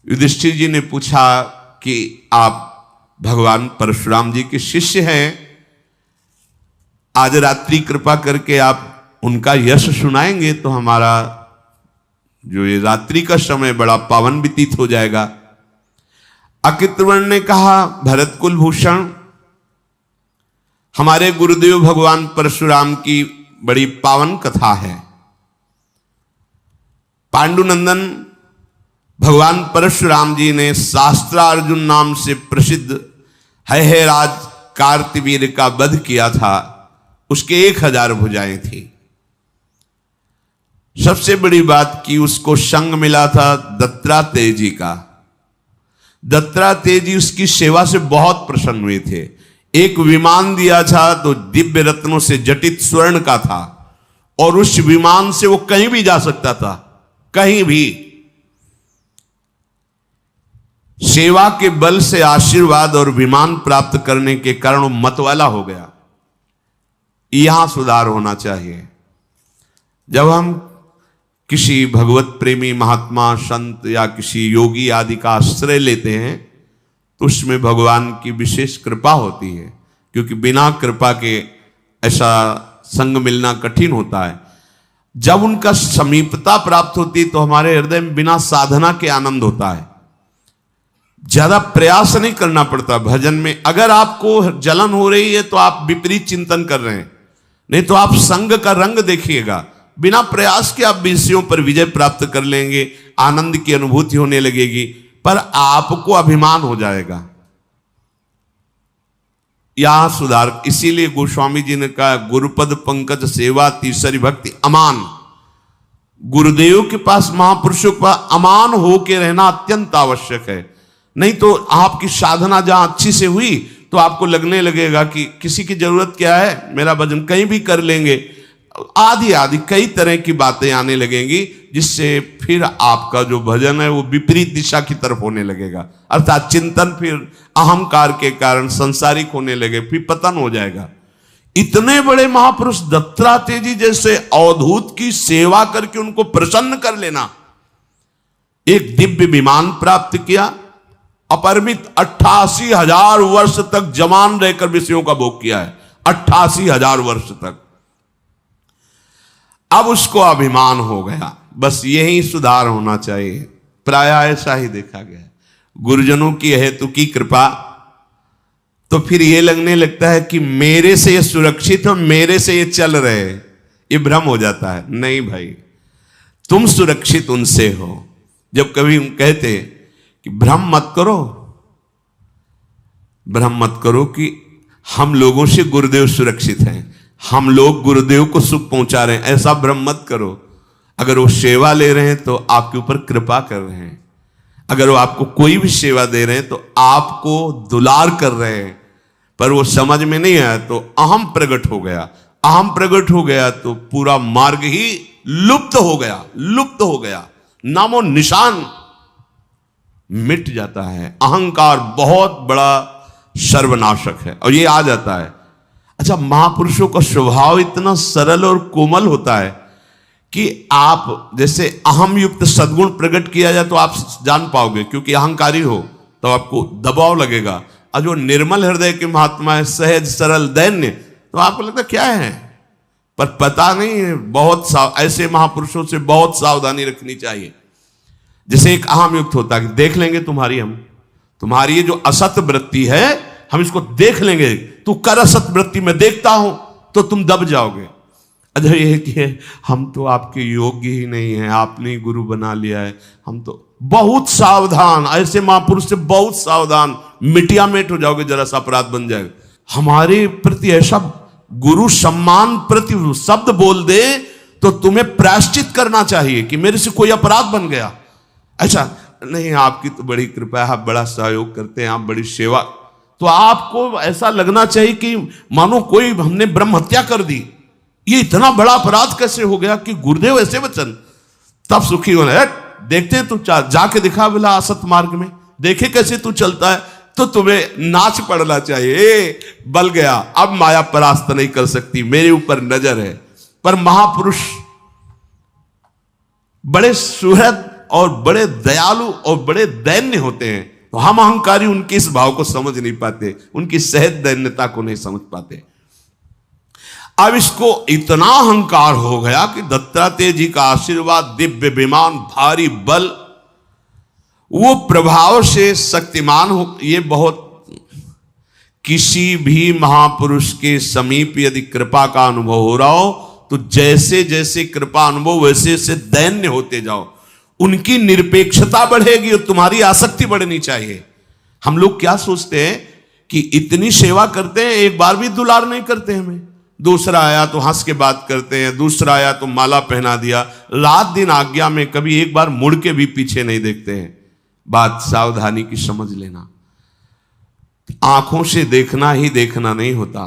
युधिष्ठिर जी ने पूछा कि आप भगवान परशुराम जी के शिष्य हैं, आज रात्रि कृपा करके आप उनका यश सुनाएंगे तो हमारा जो ये रात्रि का समय बड़ा पावन व्यतीत हो जाएगा। अकृतवर्ण ने कहा, भरत कुल भूषण, हमारे गुरुदेव भगवान परशुराम की बड़ी पावन कथा है। पांडुनंदन भगवान परशुराम जी ने शास्त्रार्जुन नाम से प्रसिद्ध है राज कार्तवीर का वध किया था, उसके 1000 भुजाएं थी। सबसे बड़ी बात कि उसको संग मिला था दत्तात्रेय जी का। दत्तात्रेय जी उसकी सेवा से बहुत प्रसन्न हुए थे। एक विमान दिया था तो दिव्य रत्नों से जटित स्वर्ण का था, और उस विमान से वो कहीं भी जा सकता था, कहीं भी। सेवा के बल से आशीर्वाद और विमान प्राप्त करने के कारण वो मतवाला हो गया। यहां सुधार होना चाहिए। जब हम किसी भगवत प्रेमी महात्मा संत या किसी योगी आदि का आश्रय लेते हैं तो उसमें भगवान की विशेष कृपा होती है, क्योंकि बिना कृपा के ऐसा संग मिलना कठिन होता है। जब उनका समीपता प्राप्त होती है तो हमारे हृदय में बिना साधना के आनंद होता है, ज्यादा प्रयास नहीं करना पड़ता भजन में। अगर आपको जलन हो रही है तो आप विपरीत चिंतन कर रहे हैं, नहीं तो आप संग का रंग देखिएगा। बिना प्रयास के आप विषयों पर विजय प्राप्त कर लेंगे, आनंद की अनुभूति होने लगेगी, पर आपको अभिमान हो जाएगा। यहां सुधार। इसीलिए गोस्वामी जी ने कहा, गुरुपद पंकज सेवा तीसरी भक्ति अमान। गुरुदेव के पास, महापुरुषों के पास अमान होके रहना अत्यंत आवश्यक है। नहीं तो आपकी साधना जहां अच्छी से हुई तो आपको लगने लगेगा कि किसी की जरूरत क्या है, मेरा भजन कहीं भी कर लेंगे, आदि आदि कई तरह की बातें आने लगेंगी, जिससे फिर आपका जो भजन है वो विपरीत दिशा की तरफ होने लगेगा। अर्थात चिंतन फिर अहंकार के कारण संसारिक होने लगे, फिर पतन हो जाएगा। इतने बड़े महापुरुष दत्तात्रेय जी जैसे अवधूत की सेवा करके उनको प्रसन्न कर लेना, एक दिव्य विमान प्राप्त किया, अपरिमित 88,000 वर्ष तक जवान रहकर विषयों का भोग किया है, 88,000 वर्ष तक। अब उसको अभिमान हो गया। बस यही सुधार होना चाहिए। प्राय ऐसा ही देखा गया, गुरुजनों की हेतु की कृपा, तो फिर ये लगने लगता है कि मेरे से ये सुरक्षित हो, मेरे से ये चल रहे, ये भ्रम हो जाता है। नहीं भाई, तुम सुरक्षित उनसे हो। जब कभी हम कहते कि भ्रम मत करो, भ्रम मत करो कि हम लोगों से गुरुदेव सुरक्षित हैं, हम लोग गुरुदेव को सुख पहुंचा रहे हैं, ऐसा भ्रम मत करो। अगर वो सेवा ले रहे हैं तो आपके ऊपर कृपा कर रहे हैं, अगर वो आपको कोई भी सेवा दे रहे हैं तो आपको दुलार कर रहे हैं, पर वो समझ में नहीं आया तो अहम प्रकट हो गया। अहम प्रकट हो गया तो पूरा मार्ग ही लुप्त हो गया, लुप्त हो गया, नामो निशान मिट जाता है। अहंकार बहुत बड़ा सर्वनाशक है, और ये आ जाता है। अच्छा, महापुरुषों का स्वभाव इतना सरल और कोमल होता है कि आप जैसे अहम युक्त सद्गुण प्रकट किया जाए तो आप जान पाओगे, क्योंकि अहंकारी हो तो आपको दबाव लगेगा। और जो निर्मल हृदय के महात्मा है, सहज सरल दैन्य, तो आपको लगता क्या है, पर पता नहीं। बहुत ऐसे महापुरुषों से बहुत सावधानी रखनी चाहिए। जैसे एक अहम युक्त होता है कि देख लेंगे तुम्हारी ये जो असत वृत्ति है, हम इसको देख लेंगे, तू कर असत वृत्ति में देखता हूं तो तुम दब जाओगे। अच्छा, ये कि हम तो आपके योग्य ही नहीं है, आपने गुरु बना लिया है, हम तो बहुत सावधान। ऐसे महापुरुष से बहुत सावधान, मिटिया मेट हो जाओगे, जरा सा अपराध बन जाएगा। हमारे प्रति ऐसा गुरु सम्मान प्रति शब्द बोल दे तो तुम्हें प्रायश्चित करना चाहिए कि मेरे से कोई अपराध बन गया। ऐसा नहीं, आपकी तो बड़ी कृपा है, आप बड़ा सहयोग करते हैं, आप बड़ी सेवा, तो आपको ऐसा लगना चाहिए कि मानो कोई हमने ब्रह्म हत्या कर दी। ये इतना बड़ा अपराध कैसे हो गया कि गुरुदेव ऐसे वचन, तब सुखी होने। देखते तू जाके दिखा बोला असत मार्ग में, देखे कैसे तू चलता है, तो तुम्हें नाच पड़ना चाहिए। बल गया, अब माया परास्त नहीं कर सकती, मेरे ऊपर नजर है। पर महापुरुष बड़े सुहृद और बड़े दयालु और बड़े दैन्य होते हैं, तो हम अहंकारी उनके इस भाव को समझ नहीं पाते, उनकी सहज दैन्यता को नहीं समझ पाते। अब इसको इतना अहंकार हो गया कि दत्तात्रेय जी का आशीर्वाद, दिव्य विमान, भारी बल, वो प्रभाव से शक्तिमान हो। ये बहुत, किसी भी महापुरुष के समीप यदि कृपा का अनुभव हो रहा हो तो जैसे जैसे कृपा अनुभव वैसे वैसे दैन्य होते जाओ, उनकी निरपेक्षता बढ़ेगी और तुम्हारी आसक्ति बढ़नी चाहिए। हम लोग क्या सोचते हैं कि इतनी सेवा करते हैं, एक बार भी दुलार नहीं करते हमें, दूसरा आया तो हंस के बात करते हैं, दूसरा आया तो माला पहना दिया, रात दिन आज्ञा में कभी एक बार मुड़ के भी पीछे नहीं देखते हैं। बात सावधानी की समझ लेना, आंखों से देखना ही देखना नहीं होता,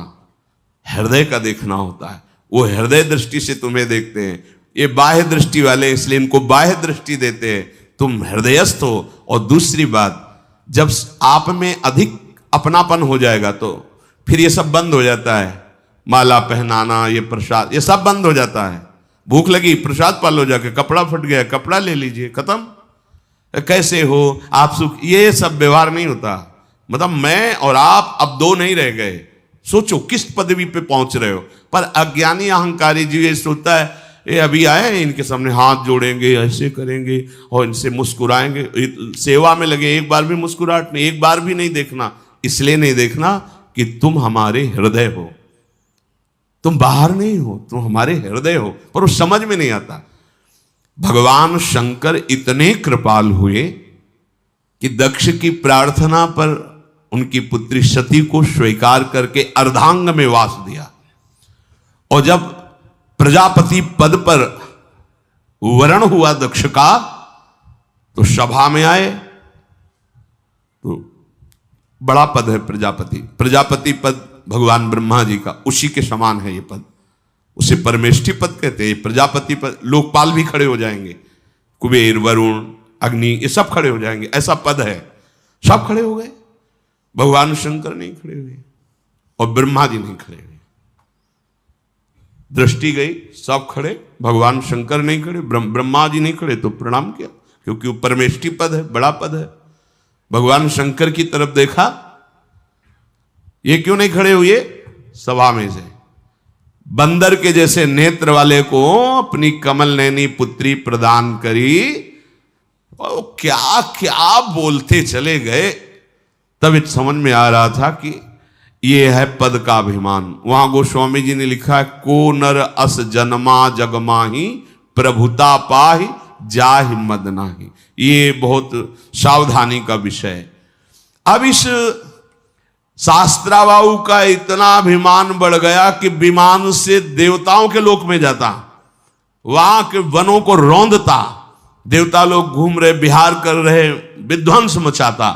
हृदय का देखना होता है। वो हृदय दृष्टि से तुम्हें देखते हैं, ये बाह्य दृष्टि वाले, इसलिए इनको बाह्य दृष्टि देते हैं, तुम हृदयस्थ हो। और दूसरी बात, जब आप में अधिक अपनापन हो जाएगा तो फिर ये सब बंद हो जाता है, माला पहनाना, ये प्रसाद, ये सब बंद हो जाता है। भूख लगी, प्रसाद पालो जाके, कपड़ा फट गया, कपड़ा ले लीजिए, खत्म। कैसे हो आप, सुख, ये सब व्यवहार नहीं होता। मतलब मैं और आप अब दो नहीं रह गए। सोचो किस पदवी पे पहुंच रहे हो। पर अज्ञानी अहंकारी जीव ये सोचता है, ये अभी आए, इनके सामने हाथ जोड़ेंगे, ऐसे करेंगे और इनसे मुस्कुराएंगे, सेवा में लगे, एक बार भी मुस्कुराहट नहीं, एक बार भी नहीं देखना। इसलिए नहीं देखना कि तुम हमारे हृदय हो, तुम बाहर नहीं हो, तुम हमारे हृदय हो। पर वो समझ में नहीं आता। भगवान शंकर इतने कृपाल हुए कि दक्ष की प्रार्थना पर उनकी पुत्री सती को स्वीकार करके अर्धांग में वास दिया। और जब प्रजापति पद पर वरण हुआ दक्ष का, तो सभा में आए, तो बड़ा पद है प्रजापति। प्रजापति पद भगवान ब्रह्मा जी का, उसी के समान है ये पद, उसे परमेष्ठी पद कहते हैं। प्रजापति पद, लोकपाल भी खड़े हो जाएंगे, कुबेर, वरुण, अग्नि, ये सब खड़े हो जाएंगे, ऐसा पद है। सब खड़े हो गए, भगवान शंकर नहीं खड़े हुए और ब्रह्मा जी नहीं खड़े हुए। दृष्टि गई, सब खड़े, भगवान शंकर नहीं खड़े, ब्रह्मा जी नहीं खड़े, तो प्रणाम किया, क्योंकि वो परमेष्ठी पद है, बड़ा पद है। भगवान शंकर की तरफ देखा, ये क्यों नहीं खड़े हुए? सभा में से बंदर के जैसे नेत्र वाले को अपनी कमल नैनी पुत्री प्रदान करी, और क्या क्या बोलते चले गए। तब इत समझ में आ रहा था कि ये है पद का अभिमान। वहां गोस्वामी जी ने लिखा है, को नर अस जन्मा जगमाही प्रभुता पाहि जाहि मद नाही। ये बहुत सावधानी का विषय है। अब इस शास्त्राबाहु का इतना अभिमान बढ़ गया कि विमान से देवताओं के लोक में जाता, वहां के वनों को रौंदता, देवता लोग घूम रहे, विहार कर रहे, विध्वंस मचाता।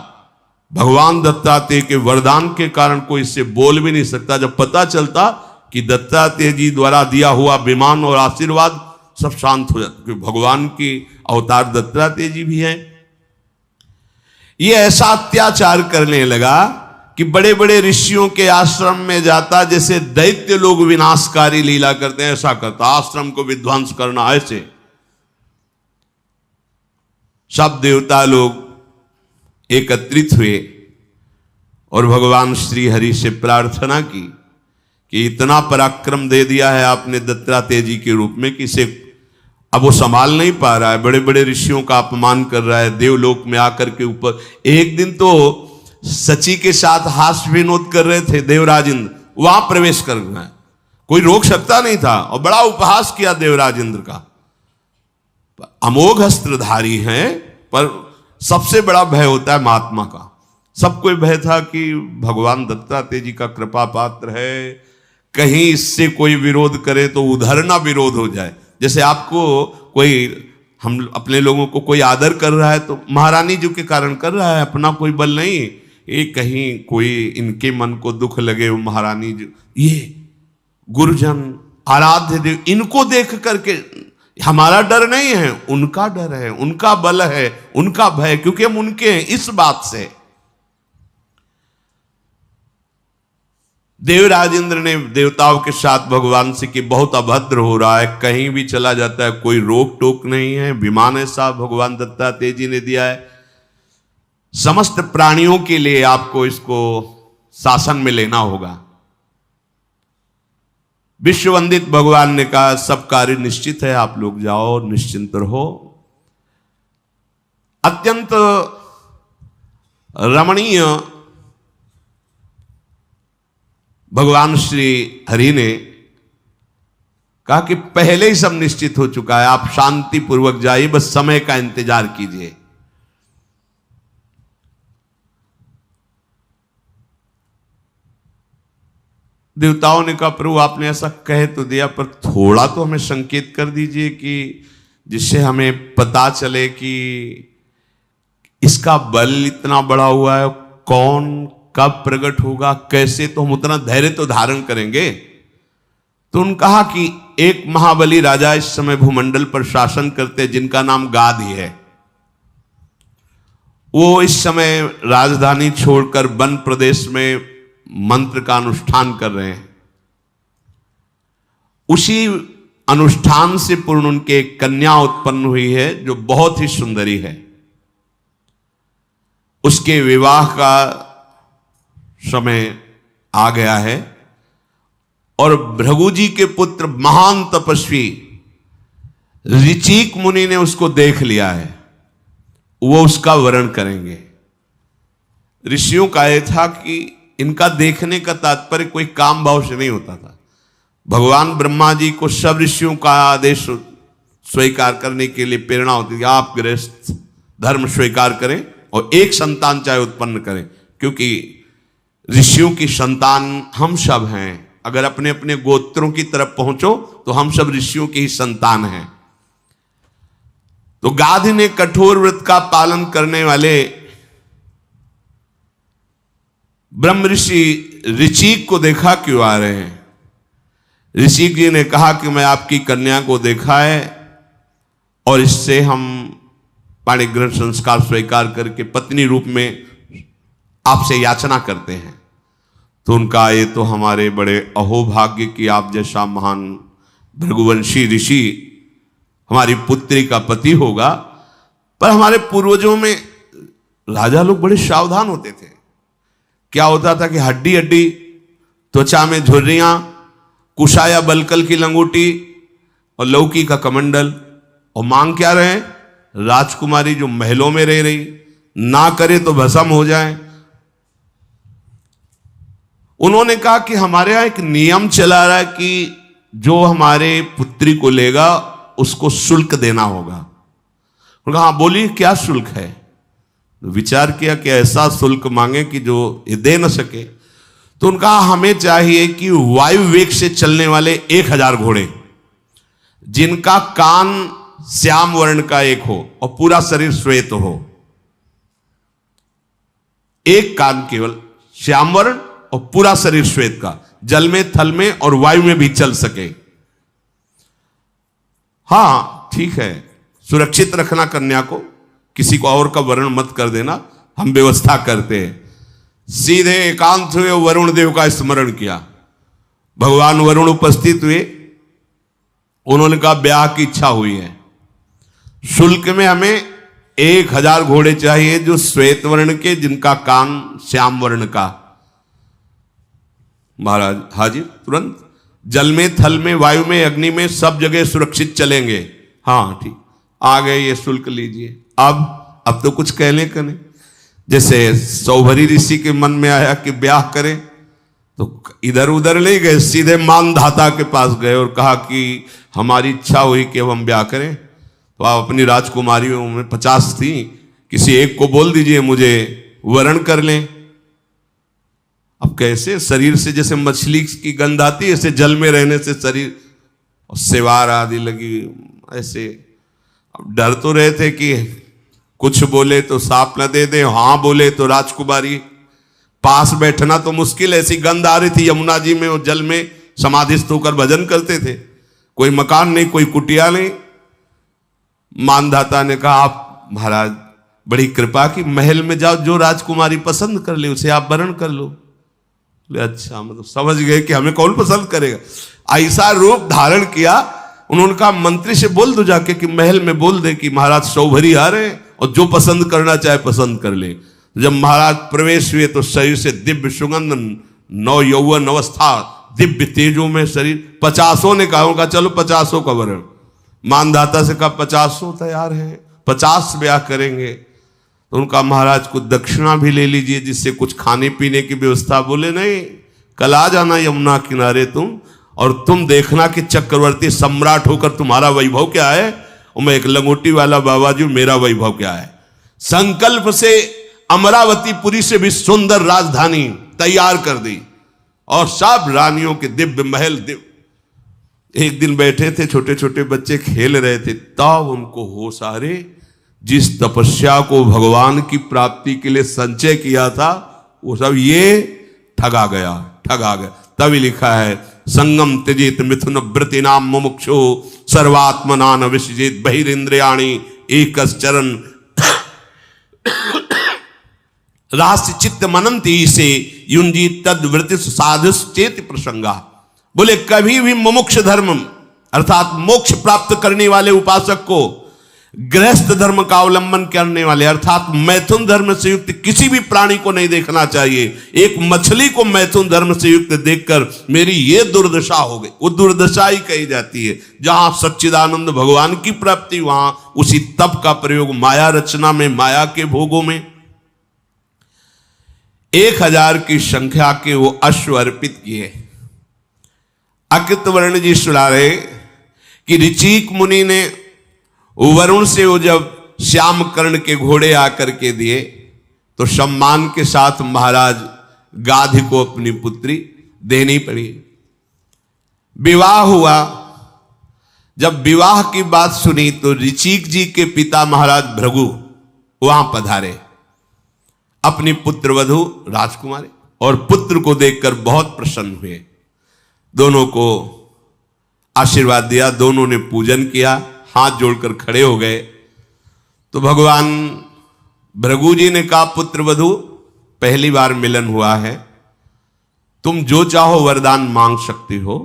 भगवान दत्तात्रेय के वरदान के कारण कोई इससे बोल भी नहीं सकता। जब पता चलता कि दत्तात्रेय जी द्वारा दिया हुआ विमान और आशीर्वाद, सब शांत हो जाता, क्योंकि भगवान की अवतार दत्तात्रेय जी भी हैं। ये ऐसा अत्याचार करने लगा कि बड़े बड़े ऋषियों के आश्रम में जाता, जैसे दैत्य लोग विनाशकारी लीला करते हैं, ऐसा करता, आश्रम को विध्वंस करना। ऐसे सब देवता लोग एकत्रित हुए और भगवान श्री हरि से प्रार्थना की कि इतना पराक्रम दे दिया है आपने दत्तात्रेय जी के रूप में कि इसे अब वो संभाल नहीं पा रहा है, बड़े बड़े ऋषियों का अपमान कर रहा है, देवलोक में आकर के ऊपर। एक दिन तो सची के साथ हास्य विनोद कर रहे थे देवराज इंद्र, वहां प्रवेश कर गए, कोई रोक सकता नहीं था, और बड़ा उपहास किया देवराज इंद्र का। अमोघ अस्त्रधारी हैं, पर सबसे बड़ा भय होता है महात्मा का। सबको भय था कि भगवान दत्तात्रेय जी का कृपा पात्र है, कहीं इससे कोई विरोध करे तो उधर ना विरोध हो जाए। जैसे आपको कोई, हम अपने लोगों को कोई आदर कर रहा है तो महारानी जी के कारण कर रहा है, अपना कोई बल नहीं। ये कहीं कोई इनके मन को दुख लगे, वो महारानी जी, ये गुरुजन, आराध्य देव, इनको देख करके हमारा डर नहीं है, उनका डर है, उनका बल है, उनका भय, क्योंकि हम उनके हैं। इस बात से देवराज इंद्र ने देवताओं के साथ भगवान से कि बहुत अभद्र हो रहा है, कहीं भी चला जाता है, कोई रोक टोक नहीं है, विमान ऐसा भगवान दत्तात्रेय जी ने दिया है, समस्त प्राणियों के लिए आपको इसको शासन में लेना होगा। विश्ववंदित भगवान ने कहा सब कार्य निश्चित है, आप लोग जाओ निश्चिंत रहो। अत्यंत रमणीय भगवान श्री हरि ने कहा कि पहले ही सब निश्चित हो चुका है, आप शांति पूर्वक जाइए, बस समय का इंतजार कीजिए। देवताओं ने कहा प्रभु आपने ऐसा कह तो दिया, पर थोड़ा तो हमें संकेत कर दीजिए कि जिससे हमें पता चले कि इसका बल इतना बड़ा हुआ है, कौन कब प्रकट होगा, कैसे, तो हम उतना धैर्य तो धारण करेंगे। तो उन्होंने कहा कि एक महाबली राजा इस समय भूमंडल पर शासन करते जिनका नाम गाधी है। वो इस समय राजधानी छोड़कर वन प्रदेश में मंत्र का अनुष्ठान कर रहे हैं। उसी अनुष्ठान से पूर्ण उनके एक कन्या उत्पन्न हुई है जो बहुत ही सुंदरी है। उसके विवाह का समय आ गया है और भृगु जी के पुत्र महान तपस्वी ऋचिक मुनि ने उसको देख लिया है, वो उसका वरण करेंगे। ऋषियों का यह था कि इनका देखने का तात्पर्य कोई काम भाव से नहीं होता था। भगवान ब्रह्मा जी को सब ऋषियों का आदेश स्वीकार करने के लिए प्रेरणा होती थी, आप गृहस्थ धर्म स्वीकार करें और एक संतान चाहे उत्पन्न करें, क्योंकि ऋषियों की संतान हम सब हैं। अगर अपने अपने गोत्रों की तरफ पहुंचो तो हम सब ऋषियों की ही संतान हैं। तो गाधी ने कठोर व्रत का पालन करने वाले ब्रह्म ऋषि ऋचिक को देखा क्यों आ रहे हैं। ऋचिक जी ने कहा कि मैं आपकी कन्या को देखा है और इससे हम पाणिग्रहण संस्कार स्वीकार करके पत्नी रूप में आपसे याचना करते हैं। तो उनका ये तो हमारे बड़े अहोभाग्य कि आप जैसा महान भृगुवंशी ऋषि हमारी पुत्री का पति होगा। पर हमारे पूर्वजों में राजा लोग बड़े सावधान होते थे। क्या होता था कि हड्डी हड्डी, त्वचा में झुर्रियां, कुशाया बलकल की लंगोटी और लौकी का कमंडल, और मांग क्या रहे, राजकुमारी जो महलों में रह रही, ना करे तो भस्म हो जाए। उन्होंने कहा कि हमारे यहां एक नियम चला रहा है कि जो हमारे पुत्री को लेगा उसको शुल्क देना होगा। उन्होंने कहा हाँ बोलिए क्या शुल्क है। तो विचार किया कि ऐसा शुल्क मांगे कि जो ये दे न सके। तो उनका हमें चाहिए कि वायु वेग से चलने वाले 1000 घोड़े जिनका कान श्याम वर्ण का एक हो और पूरा शरीर श्वेत हो, एक कान केवल श्याम वर्ण और पूरा शरीर श्वेत का, जल में थल में और वायु में भी चल सके। हाँ ठीक है, सुरक्षित रखना कन्या को, किसी को और का वर्ण मत कर देना, हम व्यवस्था करते हैं। सीधे एकांत हुए, वरुण देव का स्मरण किया। भगवान वरुण उपस्थित हुए। उन्होंने कहा ब्याह की इच्छा हुई है, शुल्क में हमें 1000 घोड़े चाहिए जो श्वेत वर्ण के, जिनका कान श्याम वर्ण का। महाराज हाजिर, तुरंत जल में थल में वायु में अग्नि में सब जगह सुरक्षित चलेंगे। हाँ ठीक, आ गए, ये शुल्क लीजिए। अब तो कुछ कहने का नहीं। जैसे सौभरी ऋषि के मन में आया कि ब्याह करें, तो इधर उधर ले गए, सीधे मानधाता के पास गए और कहा कि हमारी इच्छा हुई कि अब हम ब्याह करें। तो आप अपनी राजकुमारियों में 50 थी, किसी एक को बोल दीजिए मुझे वरण कर लें। अब कैसे, शरीर से जैसे मछली की गंध आती है, ऐसे जल में रहने से शरीर और सेवार आदि लगी ऐसे। अब डर तो रहे थे कि कुछ बोले तो सांप न दे दे, हाँ बोले तो राजकुमारी। पास बैठना तो मुश्किल, ऐसी गंध आ रही थी यमुना जी में, और जल में समाधिस्थ होकर भजन करते थे। कोई मकान नहीं, कोई कुटिया नहीं। मानधाता ने कहा आप महाराज बड़ी कृपा की, महल में जाओ, जो राजकुमारी पसंद कर ले उसे आप वरण कर लो। बोले अच्छा, मतलब समझ गए कि हमें कौन पसंद करेगा। ऐसा रूप धारण किया। उन्होंने कहा मंत्री से बोल दो जाके कि महल में बोल दे कि महाराज सौभरी आ रहे हैं और जो पसंद करना चाहे पसंद कर ले। जब महाराज प्रवेश हुए तो शरीर से दिव्य सुगंध, नव यौवन अवस्था, दिव्य तेजों में शरीर। 50 ने कहा चलो 50 का वरण। मानदाता से कहा 50 तैयार है, 50 ब्याह करेंगे। तो उनका महाराज को दक्षिणा भी ले लीजिए जिससे कुछ खाने पीने की व्यवस्था। बोले नहीं, कल आ जाना यमुना किनारे तुम, और तुम देखना कि चक्रवर्ती सम्राट होकर तुम्हारा वैभव क्या है और मैं एक लंगोटी वाला बाबा जी मेरा वैभव क्या है। संकल्प से अमरावतीपुरी से भी सुंदर राजधानी तैयार कर दी और सब रानियों के दिव्य महल। एक दिन बैठे थे, छोटे छोटे बच्चे खेल रहे थे, तब उनको होश आ रे, जिस तपस्या को भगवान की प्राप्ति के लिए संचय किया था वो सब ये ठगा गया। तभी लिखा है संगम त्यजेत मिथुन वृत्ति नाम मुमुक्षु सर्वात्मना न विसृजेत बहिरिंद्रियाणि एकश्चरन् रहस्य चित्त मनंती से युंजी तद वृत्ति साधुश्चेत प्रसंगा। बोले कभी भी मुमुक्ष धर्म अर्थात मोक्ष प्राप्त करने वाले उपासक को गृहस्थ धर्म का अवलंबन करने वाले अर्थात मैथुन धर्म से युक्त किसी भी प्राणी को नहीं देखना चाहिए। एक मछली को मैथुन धर्म से युक्त देखकर मेरी ये दुर्दशा हो गई। वो दुर्दशा ही कही जाती है। जहां सच्चिदानंद भगवान की प्राप्ति वहां उसी तप का प्रयोग माया रचना में, माया के भोगों में। 1000 की संख्या के वो अश्व अर्पित किए। अकृतवर्ण जी सुना रहे कि ऋचिक मुनि ने वरुण से वो जब श्याम कर्ण के घोड़े आकर के दिए तो सम्मान के साथ महाराज गाधी को अपनी पुत्री देनी पड़ी। विवाह हुआ। जब विवाह की बात सुनी तो ऋचिक जी के पिता महाराज भृगु वहां पधारे। अपनी पुत्र वधू राजकुमारी और पुत्र को देखकर बहुत प्रसन्न हुए। दोनों को आशीर्वाद दिया, दोनों ने पूजन किया, हाथ जोड़कर खड़े हो गए। तो भगवान भृगु जी ने कहा पुत्र वधू पहली बार मिलन हुआ है, तुम जो चाहो वरदान मांग सकती हो,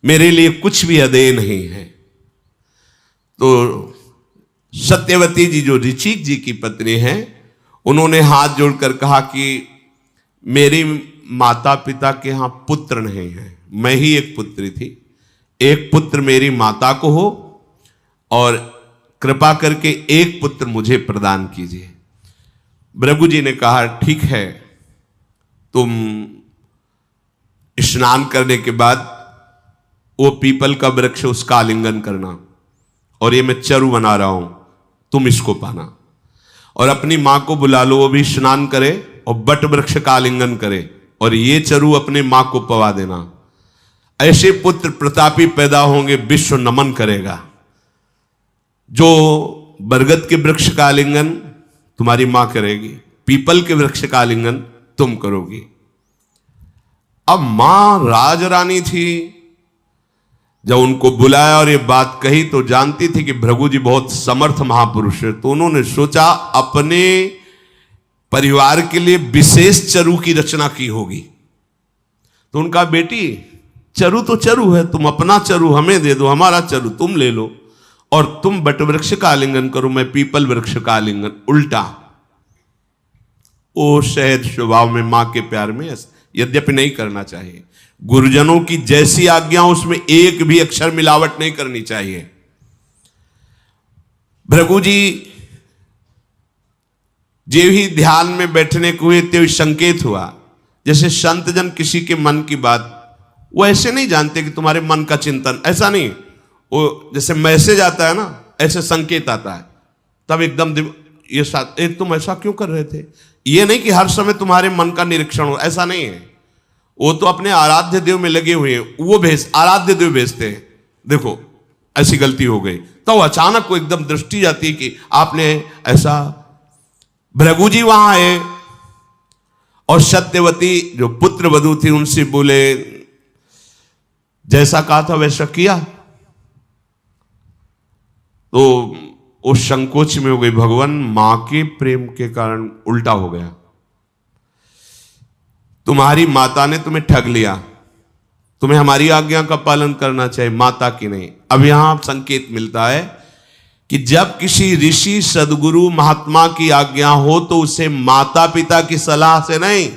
मेरे लिए कुछ भी अदेय नहीं है। तो सत्यवती जी जो ऋचिक जी की पत्नी हैं उन्होंने हाथ जोड़कर कहा कि मेरी माता पिता के यहां पुत्र नहीं है, मैं ही एक पुत्री थी, एक पुत्र मेरी माता को हो और कृपा करके एक पुत्र मुझे प्रदान कीजिए। भृगु जी ने कहा ठीक है, तुम स्नान करने के बाद वो पीपल का वृक्ष उसका आलिंगन करना और ये मैं चरु बना रहा हूं, तुम इसको पाना और अपनी मां को बुला लो, वो भी स्नान करे और बट वृक्ष का आलिंगन करे और ये चरु अपने मां को पवा देना। ऐसे पुत्र प्रतापी पैदा होंगे, विश्व नमन करेगा। जो बरगद के वृक्ष का आलिंगन तुम्हारी मां करेगी, पीपल के वृक्ष का आलिंगन तुम करोगी। अब मां राजरानी थी, जब उनको बुलाया और ये बात कही तो जानती थी कि भृगु जी बहुत समर्थ महापुरुष है। तो उन्होंने सोचा अपने परिवार के लिए विशेष चरु की रचना की होगी। तो उनका बेटी चरु तो चरु है, तुम अपना चरु हमें दे दो, हमारा चरु तुम ले लो और तुम बट वृक्ष का आलिंगन करो, मैं पीपल वृक्ष का आलिंगन। उल्टा ओ सहज स्वभाव में मां के प्यार में यद्यपि नहीं करना चाहिए। गुरुजनों की जैसी आज्ञा उसमें एक भी अक्षर मिलावट नहीं करनी चाहिए। भृगु जी जे भी ध्यान में बैठने को हुए तो संकेत हुआ जैसे संत जन किसी के मन की बात वो ऐसे नहीं जानते कि तुम्हारे मन का चिंतन, ऐसा नहीं, वो जैसे मैसेज आता है ना ऐसे संकेत आता है, तब एकदम ये साथ तुम ऐसा क्यों कर रहे थे। ये नहीं कि हर समय तुम्हारे मन का निरीक्षण हो, ऐसा नहीं है। वो तो अपने आराध्य देव में लगे हुए हैं, वो आराध्य देव भेजते हैं, देखो ऐसी गलती हो गई, तो अचानक को एकदम दृष्टि जाती है कि आपने ऐसा। भृगु जी वहां आए और सत्यवती जो पुत्र वधू थी उनसे बोले जैसा कहा था वैसा किया। तो वो संकोच में हो गई, भगवान मां के प्रेम के कारण उल्टा हो गया। तुम्हारी माता ने तुम्हें ठग लिया, तुम्हें हमारी आज्ञा का पालन करना चाहिए, माता की नहीं। अब यहां संकेत मिलता है कि जब किसी ऋषि सदगुरु महात्मा की आज्ञा हो तो उसे माता पिता की सलाह से नहीं,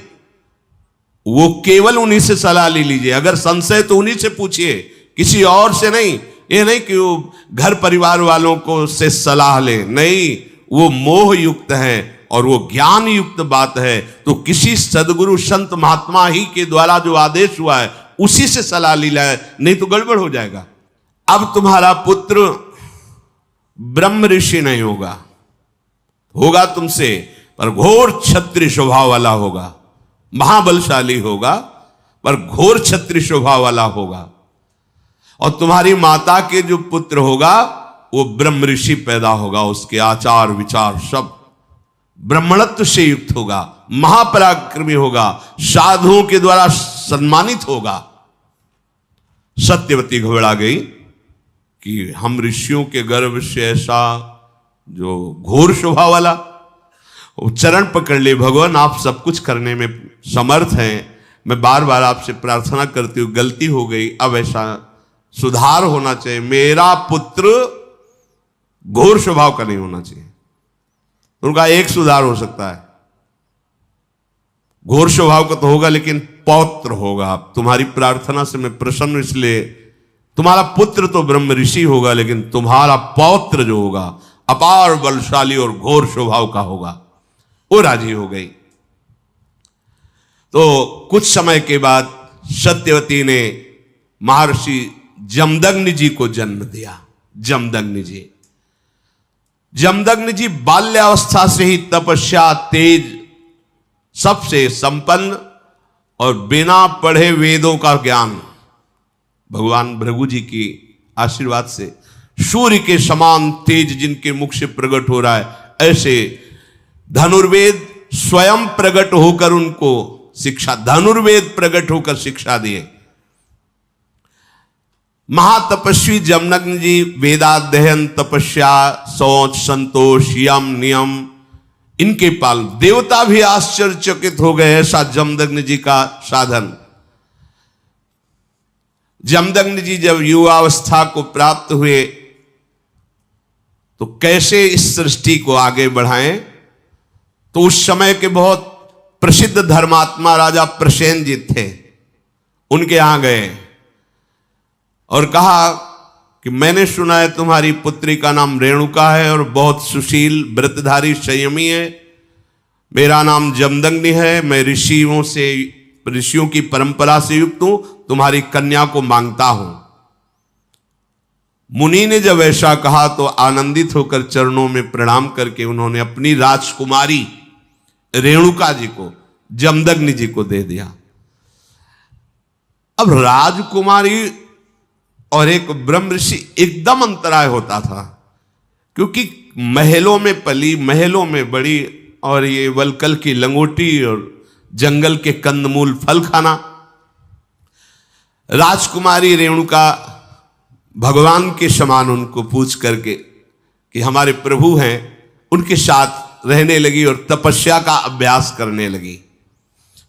वो केवल उन्हीं से सलाह ले लीजिए। अगर संशय तो उन्हीं से पूछिए, किसी और से नहीं। ये नहीं कि वो घर परिवार वालों को से सलाह ले, नहीं, वो मोह युक्त है और वो ज्ञान युक्त बात है। तो किसी सदगुरु संत महात्मा ही के द्वारा जो आदेश हुआ है उसी से सलाह ली जाए, नहीं तो गड़बड़ हो जाएगा। अब तुम्हारा पुत्र ब्रह्म ऋषि नहीं होगा, होगा तुमसे, पर घोर क्षत्रिय स्वभाव वाला होगा, महाबलशाली होगा पर घोर क्षत्रिय स्वभाव वाला होगा। और तुम्हारी माता के जो पुत्र होगा वो ब्रह्म ऋषि पैदा होगा, उसके आचार विचार सब ब्राह्मणत्व से युक्त होगा, महापराक्रमी होगा, साधुओं के द्वारा सम्मानित होगा। सत्यवती घबरा गई कि हम ऋषियों के गर्भ से ऐसा जो घोर स्वभाव वाला, वो चरण पकड़ ले, भगवान आप सब कुछ करने में समर्थ हैं, मैं बार बार आपसे प्रार्थना करती हूँ, गलती हो गई, अब ऐसा सुधार होना चाहिए, मेरा पुत्र घोर स्वभाव का नहीं होना चाहिए। उनका एक सुधार हो सकता है, घोर स्वभाव का तो होगा लेकिन पौत्र होगा। तुम्हारी प्रार्थना से मैं प्रसन्न, इसलिए तुम्हारा पुत्र तो ब्रह्म ऋषि होगा लेकिन तुम्हारा पौत्र जो होगा अपार बलशाली और घोर स्वभाव का होगा। वो राजी हो गई। तो कुछ समय के बाद सत्यवती ने महर्षि जमदग्नि जी को जन्म दिया। जमदग्नि जी, जमदग्नि जी बाल्यावस्था से ही तपस्या, तेज, सबसे संपन्न और बिना पढ़े वेदों का ज्ञान, भगवान भृगु जी की आशीर्वाद से सूर्य के समान तेज जिनके मुख से प्रकट हो रहा है, ऐसे धनुर्वेद स्वयं प्रकट होकर उनको शिक्षा, धनुर्वेद प्रकट होकर शिक्षा दिए। महातपस्वी जमदग्नि जी वेदाध्ययन, तपस्या, शौच, संतोष, यम, नियम, इनके पाल, देवता भी आश्चर्यचकित हो गए, ऐसा जमदग्नि जी का साधन। जमदग्नि जी जब युवावस्था को प्राप्त हुए तो कैसे इस सृष्टि को आगे बढ़ाएं, तो उस समय के बहुत प्रसिद्ध धर्मात्मा राजा प्रसेनजीत थे, उनके यहां गए और कहा कि मैंने सुना है तुम्हारी पुत्री का नाम रेणुका है और बहुत सुशील, व्रतधारी, संयमी है। मेरा नाम जमदग्नि है, मैं ऋषियों की परंपरा से युक्त हूं, तुम्हारी कन्या को मांगता हूं। मुनि ने जब ऐसा कहा तो आनंदित होकर चरणों में प्रणाम करके उन्होंने अपनी राजकुमारी रेणुका जी को जमदग्नि जी को दे दिया। अब राजकुमारी और एक ब्रह्म ऋषि एकदम अंतराय होता था, क्योंकि महलों में पली, महलों में बड़ी, और ये वलकल की लंगोटी और जंगल के कंदमूल फल खाना। राजकुमारी रेणुका भगवान के समान उनको पूछ करके कि हमारे प्रभु हैं, उनके साथ रहने लगी और तपस्या का अभ्यास करने लगी।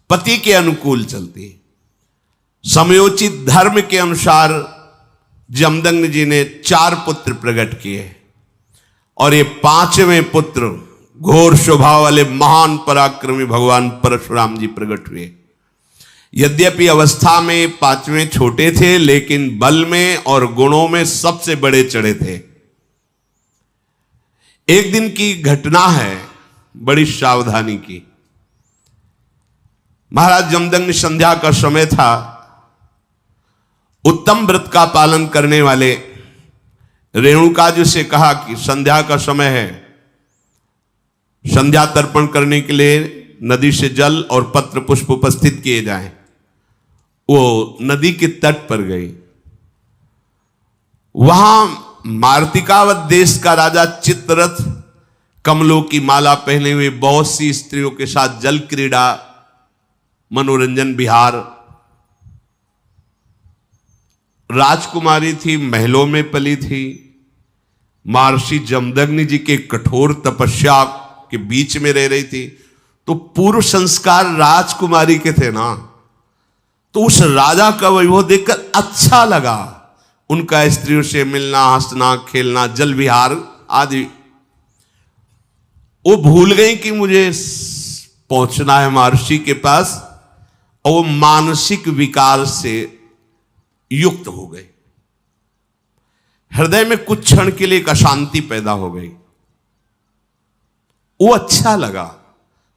पति के अनुकूल चलती, समयोचित धर्म के अनुसार जमदग्नि जी ने 4 पुत्र प्रकट किए और ये 5वें पुत्र घोर स्वभाव वाले महान पराक्रमी भगवान परशुराम जी प्रकट हुए। यद्यपि अवस्था में 5वें छोटे थे, लेकिन बल में और गुणों में सबसे बड़े चढ़े थे। एक दिन की घटना है, बड़ी सावधानी की। महाराज जमदग्नि, संध्या का समय था, उत्तम व्रत का पालन करने वाले रेणुका जी से कहा कि संध्या का समय है, संध्या तर्पण करने के लिए नदी से जल और पत्र पुष्प उपस्थित किए जाएं। वो नदी के तट पर गई। वहां मार्तिकावत देश का राजा चित्ररथ कमलों की माला पहने हुए बहुत सी स्त्रियों के साथ जल क्रीड़ा, मनोरंजन, विहार। राजकुमारी थी, महलों में पली थी, महर्षि जमदग्नि जी के कठोर तपस्या के बीच में रह रही थी। तो पूर्व संस्कार राजकुमारी के थे ना, तो उस राजा का वैभव देखकर अच्छा लगा। उनका स्त्रियों से मिलना, हंसना, खेलना, जल विहार आदि। वो भूल गई कि मुझे पहुंचना है महर्षि के पास, और वो मानसिक विकार से युक्त हो गए। हृदय में कुछ क्षण के लिए एक अशांति पैदा हो गई। वो अच्छा लगा,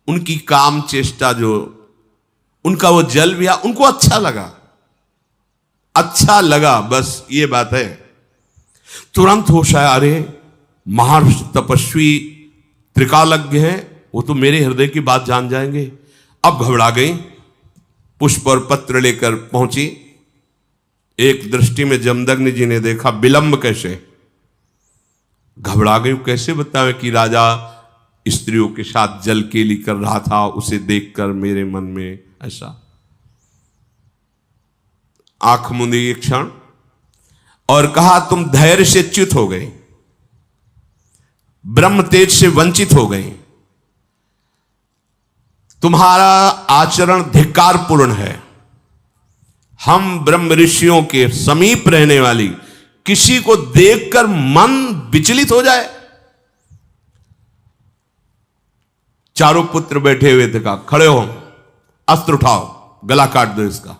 उनकी काम चेष्टा, जो उनका वो जल भी उनको अच्छा लगा, अच्छा लगा, बस ये बात है। तुरंत होश आया, अरे महर्षि तपस्वी त्रिकालज्ञ है, वो तो मेरे हृदय की बात जान जाएंगे। अब घबरा गई, पुष्प और पत्र लेकर पहुंची। एक दृष्टि में जमदग्नि जी ने देखा विलंब कैसे, घबरा गई। कैसे बतावे कि राजा स्त्रियों के साथ जल केली कर रहा था, उसे देखकर मेरे मन में ऐसा। आंख मूंदी एक क्षण और कहा, तुम धैर्य से च्युत हो गए, ब्रह्म तेज से वंचित हो गए, तुम्हारा आचरण धिक्कारपूर्ण है। हम ब्रह्म ऋषियों के समीप रहने वाली किसी को देखकर मन विचलित हो जाए। चारों पुत्र बैठे हुए थे, कहा खड़े हो, अस्त्र उठाओ, गला काट दो इसका।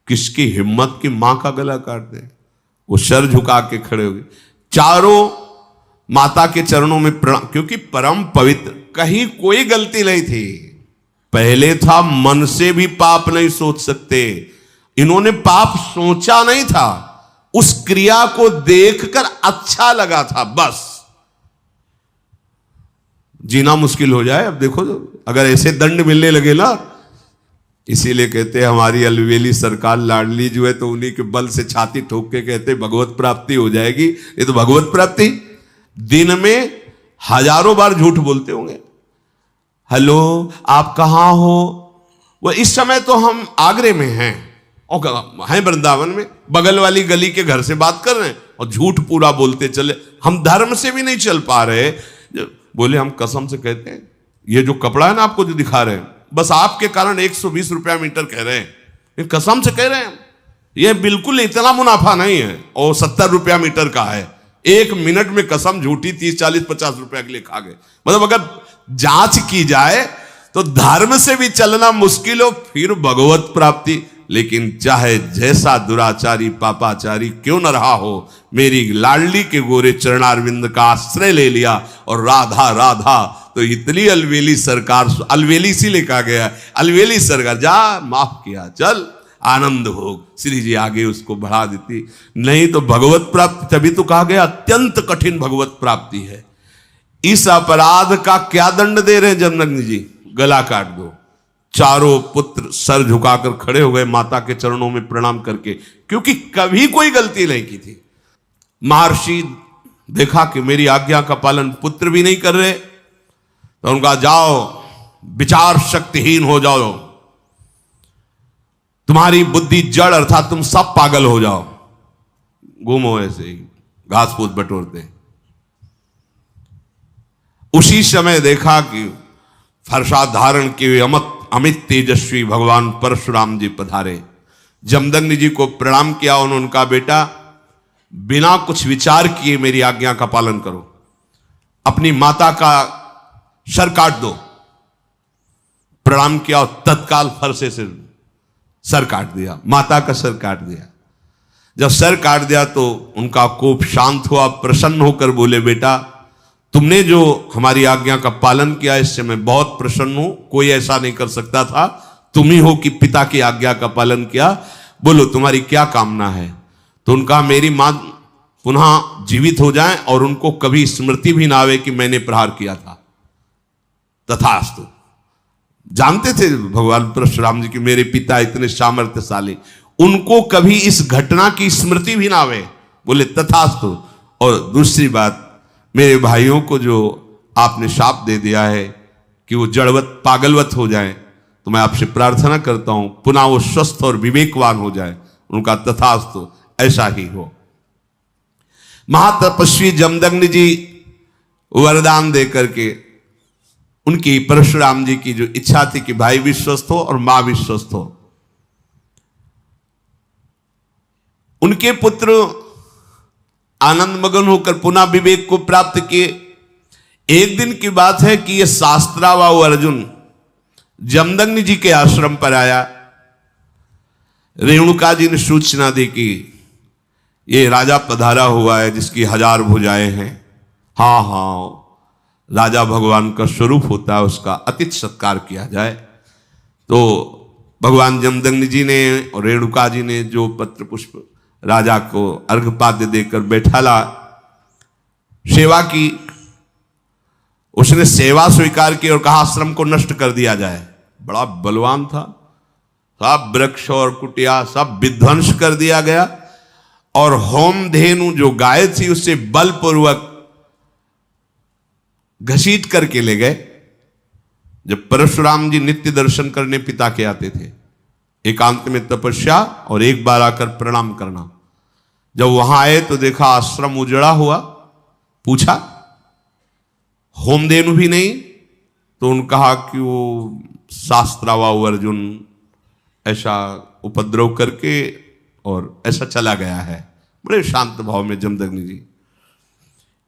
किसकी हिम्मत की मां का गला काट दे। वो सर झुका के खड़े हो गए। चारों माता के चरणों में प्रणाम, क्योंकि परम पवित्र, कहीं कोई गलती नहीं थी। पहले था मन से भी पाप नहीं सोच सकते, इन्होंने पाप सोचा नहीं था, उस क्रिया को देखकर अच्छा लगा था, बस। जीना मुश्किल हो जाए। अब देखो, अगर ऐसे दंड मिलने लगे ना, इसीलिए कहते हैं हमारी अलवेली सरकार लाडली जो है, तो उन्हीं के बल से छाती ठोक के कहते भगवत प्राप्ति हो जाएगी। ये तो भगवत प्राप्ति, दिन में हजारों बार झूठ बोलते होंगे। हेलो, आप कहां हो? वो इस समय तो हम आगरे में हैं और हैं वृंदावन में, बगल वाली गली के घर से बात कर रहे हैं और झूठ पूरा बोलते चले। हम धर्म से भी नहीं चल पा रहे। बोले हम कसम से कहते हैं, ये जो कपड़ा है ना आपको जो दिखा रहे हैं, बस आपके कारण 120 रुपया मीटर कह रहे हैं, कसम से कह रहे हैं। ये बिल्कुल इतना मुनाफा नहीं है, और 70 रुपया मीटर का है। 1 मिनट में कसम झूठी 30, 40, 50 रुपया के लिए खा गए। मतलब अगर जांच की जाए तो धर्म से भी चलना मुश्किल हो, फिर भगवत प्राप्ति। लेकिन चाहे जैसा दुराचारी पापाचारी क्यों न रहा हो, मेरी लाडली के गोरे चरणारविंद का आश्रय ले लिया और राधा राधा, तो इतनी अलवेली सरकार, अलवेली सी लिखा गया, अलवेली सरकार, जा माफ किया, चल आनंद हो। श्री जी आगे उसको बढ़ा देती। नहीं तो भगवत प्राप्ति, तभी तो कहा गया अत्यंत कठिन भगवत प्राप्ति है। इस अपराध का क्या दंड दे रहे हैं जमदग्नि जी? गला काट दो। चारों पुत्र सर झुकाकर खड़े हो गए माता के चरणों में प्रणाम करके, क्योंकि कभी कोई गलती नहीं की थी। महर्षि देखा कि मेरी आज्ञा का पालन पुत्र भी नहीं कर रहे, तो उनका जाओ विचार शक्तिहीन हो जाओ, तुम्हारी बुद्धि जड़, अर्थात तुम सब पागल हो जाओ, घूमो ऐसे ही घास फूस बटोरते। उसी समय देखा कि फरसा धारण किए अमित तेजस्वी भगवान परशुराम जी पधारे। जमदग्नि जी को प्रणाम किया उन्होंने, उनका बेटा बिना कुछ विचार किए मेरी आज्ञा का पालन करो, अपनी माता का सर काट दो। प्रणाम किया और तत्काल फरसे से सर काट दिया, माता का सर काट दिया। जब सर काट दिया तो उनका कोप शांत हुआ, प्रसन्न होकर बोले, बेटा तुमने जो हमारी आज्ञा का पालन किया इससे मैं बहुत प्रसन्न हूं, कोई ऐसा नहीं कर सकता था, तुम ही हो कि पिता की आज्ञा का पालन किया। बोलो तुम्हारी क्या कामना है? तो उनका मेरी मां पुनः जीवित हो जाएं और उनको कभी स्मृति भी ना आवे कि मैंने प्रहार किया था। तथास्तु। जानते थे भगवान परशुराम जी की मेरे पिता इतने सामर्थ्यशाली, उनको कभी इस घटना की स्मृति भी ना आवे। बोले तथास्तु। और दूसरी बात, मेरे भाइयों को जो आपने शाप दे दिया है कि वो जड़वत पागलवत हो जाए, तो मैं आपसे प्रार्थना करता हूं पुनः वो स्वस्थ और विवेकवान हो जाए। उनका तथास्तु, ऐसा ही हो। महातपस्वी जमदग्नि जी वरदान दे करके उनकी परशुराम जी की जो इच्छा थी कि भाई भी स्वस्थ हो और मां भी स्वस्थ हो। उनके पुत्र आनंद मगन होकर पुनः विवेक को प्राप्त किए। एक दिन की बात है कि यह शास्त्रावाऊ अर्जुन जमदग्नि जी के आश्रम पर आया। रेणुका जी ने सूचना दी कि ये राजा पधारा हुआ है जिसकी 1000 भुजाएं हैं। हाँ हाँ, राजा भगवान का स्वरूप होता है, उसका अतिथि सत्कार किया जाए। तो भगवान जमदग्नि जी ने और रेणुका जी ने जो पत्र पुष्प राजा को अर्घपाद्य देकर बैठाला, सेवा की। उसने सेवा स्वीकार की और कहा आश्रम को नष्ट कर दिया जाए। बड़ा बलवान था, सब वृक्ष और कुटिया सब विध्वंस कर दिया गया और होम धेनु जो गाय थी उससे बलपूर्वक घसीट करके ले गए। जब परशुराम जी नित्य दर्शन करने पिता के आते थे, एकांत में तपस्या और एक बार आकर प्रणाम करना। जब वहां आए तो देखा आश्रम उजड़ा हुआ। पूछा होमधेनु भी नहीं, तो उन्होंने कहा कि वो शास्त्रावाऊ अर्जुन ऐसा उपद्रव करके और ऐसा चला गया है। बड़े शांत भाव में जमदग्नि जी,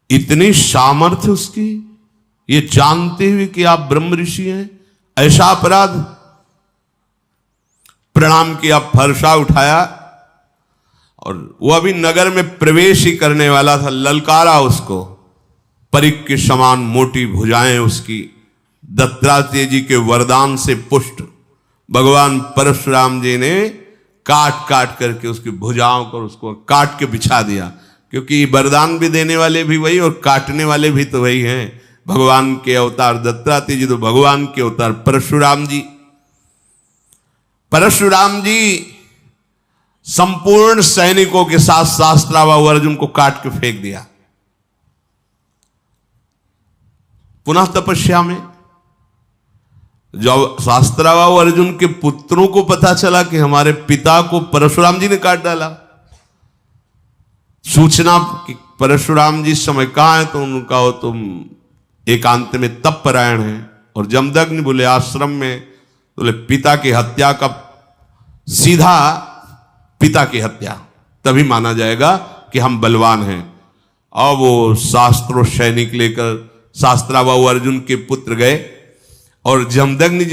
इतनी सामर्थ्य उसकी, ये जानते हुए कि आप ब्रह्म ऋषि हैं, ऐसा अपराध। प्रणाम किया, फरसा उठाया और वो अभी नगर में प्रवेश ही करने वाला था। ललकारा उसको, परिक के समान मोटी भुजाएं उसकी, दत्तात्रेय जी के वरदान से पुष्ट भगवान परशुराम जी ने काट काट करके उसकी भुजाओं को उसको काट के बिछा दिया। क्योंकि वरदान भी देने वाले भी वही और काटने वाले भी तो वही हैं। भगवान के अवतार दत्तात्रेय जी तो भगवान के अवतार परशुराम जी। परशुराम जी संपूर्ण सैनिकों के साथ शास्त्रावाऊ अर्जुन को काट के फेंक दिया। पुनः तपस्या में जब शास्त्रावाऊ अर्जुन के पुत्रों को पता चला कि हमारे पिता को परशुराम जी ने काट डाला, सूचना कि परशुराम जी इस समय कहां है, तो उनका हो तुम एकांत में तप परायण है। और जमदग्नि बोले आश्रम में, बोले पिता की हत्या का सीधा पिता की हत्या, तभी माना जाएगा कि हम बलवान हैं। अब वो शास्त्रों सैनिक लेकर शास्त्रावाऊ अर्जुन के पुत्र गए और जमदग्नि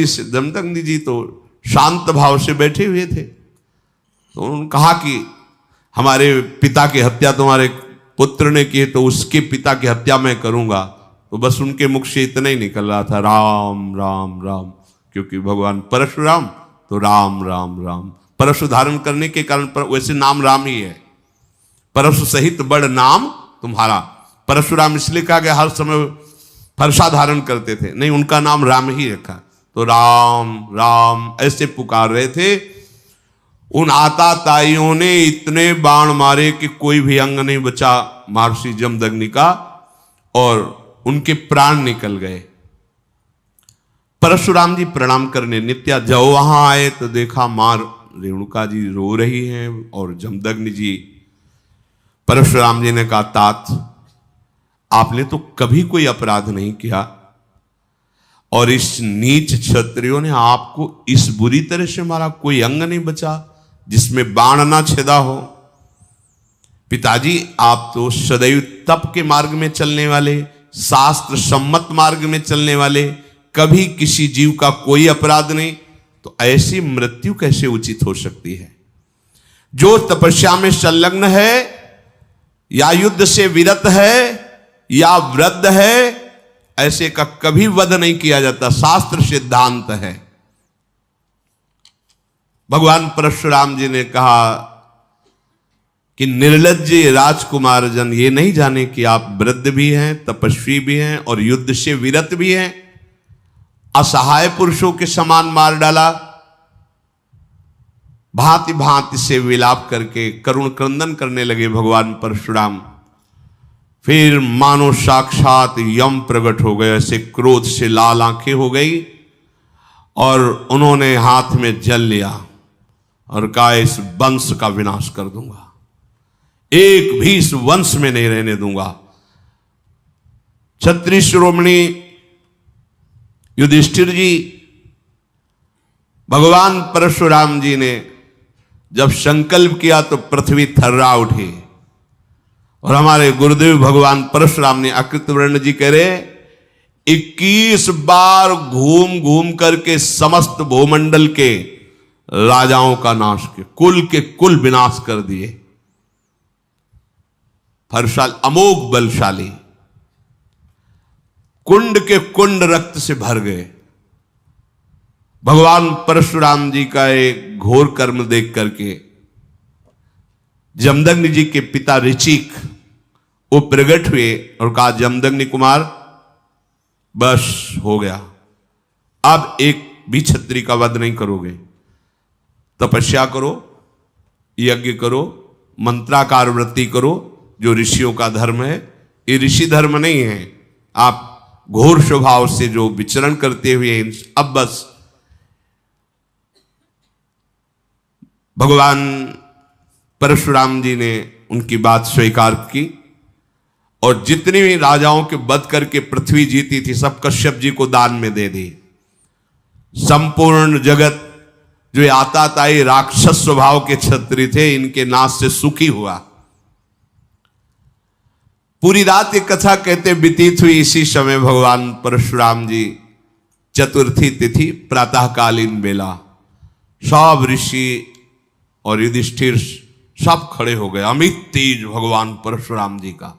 जी तो शांत भाव से बैठे हुए थे। तो उन्होंने कहा कि हमारे पिता की हत्या तुम्हारे पुत्र ने की है, तो उसके पिता की हत्या मैं करूंगा। तो बस उनके मुख से इतना ही निकल रहा था, राम राम राम। क्योंकि भगवान परशुराम तो राम राम राम, परशु धारण करने के कारण वैसे नाम राम ही है। परशु सहित बड़ नाम तुम्हारा। परशुराम इसलिए कहा गया, हर समय फरसा धारण करते थे, नहीं उनका नाम राम ही रखा। तो राम राम ऐसे पुकार रहे थे। उन आताताइयों ने इतने बाण मारे कि कोई भी अंग नहीं बचा महर्षि जमदग्नि का, और उनके प्राण निकल गए। परशुराम जी प्रणाम करने नित्या जब वहां आए तो देखा मां रेणुका जी रो रही हैं और जमदग्नि जी। परशुराम जी ने कहा तात, आपने तो कभी कोई अपराध नहीं किया और इस नीच क्षत्रियों ने आपको इस बुरी तरह से मारा, कोई अंग नहीं बचा जिसमें बाण ना छिदा हो। पिताजी आप तो सदैव तप के मार्ग में चलने वाले, शास्त्र सम्मत मार्ग में चलने वाले, कभी किसी जीव का कोई अपराध नहीं, तो ऐसी मृत्यु कैसे उचित हो सकती है? जो तपस्या में संलग्न है या युद्ध से विरत है या वृद्ध है, ऐसे का कभी वध नहीं किया जाता, शास्त्र सिद्धांत है। भगवान परशुराम जी ने कहा कि निर्लज्ज राजकुमार जन ये नहीं जाने कि आप वृद्ध भी हैं, तपस्वी भी हैं और युद्ध से विरत भी हैं। असहाय पुरुषों के समान मार डाला। भांति भांति से विलाप करके करुण क्रंदन करने लगे भगवान परशुराम। फिर मानो साक्षात यम प्रकट हो गए, ऐसे क्रोध से लाल आंखें हो गई और उन्होंने हाथ में जल लिया और कहा इस वंश का विनाश कर दूंगा, एक भी इस वंश में नहीं रहने दूंगा। क्षत्रिय शिरोमणि युधिष्ठिर जी, भगवान परशुराम जी ने जब संकल्प किया तो पृथ्वी थर्रा उठी, और हमारे गुरुदेव भगवान परशुराम ने अकृतवर्ण जी कह रहे 21 बार घूम घूम करके समस्त भूमंडल के राजाओं का नाश किया, कुल के कुल विनाश कर दिए। परशुराम अमोघ बलशाली, कुंड के कुंड रक्त से भर गए। भगवान परशुराम जी का एक घोर कर्म देख करके जमदग्नि जी के पिता ऋचिक वो प्रकट हुए और कहा, जमदग्नि कुमार बस हो गया, अब एक भी क्षत्रिय का वध नहीं करोगे, तपस्या करो, यज्ञ करो, मंत्राकार वृत्ति करो, जो ऋषियों का धर्म है। ये ऋषि धर्म नहीं है, आप घोर स्वभाव से जो विचरण करते हुए अब बस। भगवान परशुराम जी ने उनकी बात स्वीकार की और जितने भी राजाओं के वध करके पृथ्वी जीती थी सब कश्यप जी को दान में दे दी। संपूर्ण जगत जो आता ताई राक्षस स्वभाव के क्षत्रिय थे, इनके नाश से सुखी हुआ। पूरी रात ये कथा कहते व्यतीत हुई। इसी समय भगवान परशुराम जी चतुर्थी तिथि प्रातःकालीन बेला सब ऋषि और युधिष्ठिर सब खड़े हो गए। अमित तेज भगवान परशुराम जी का।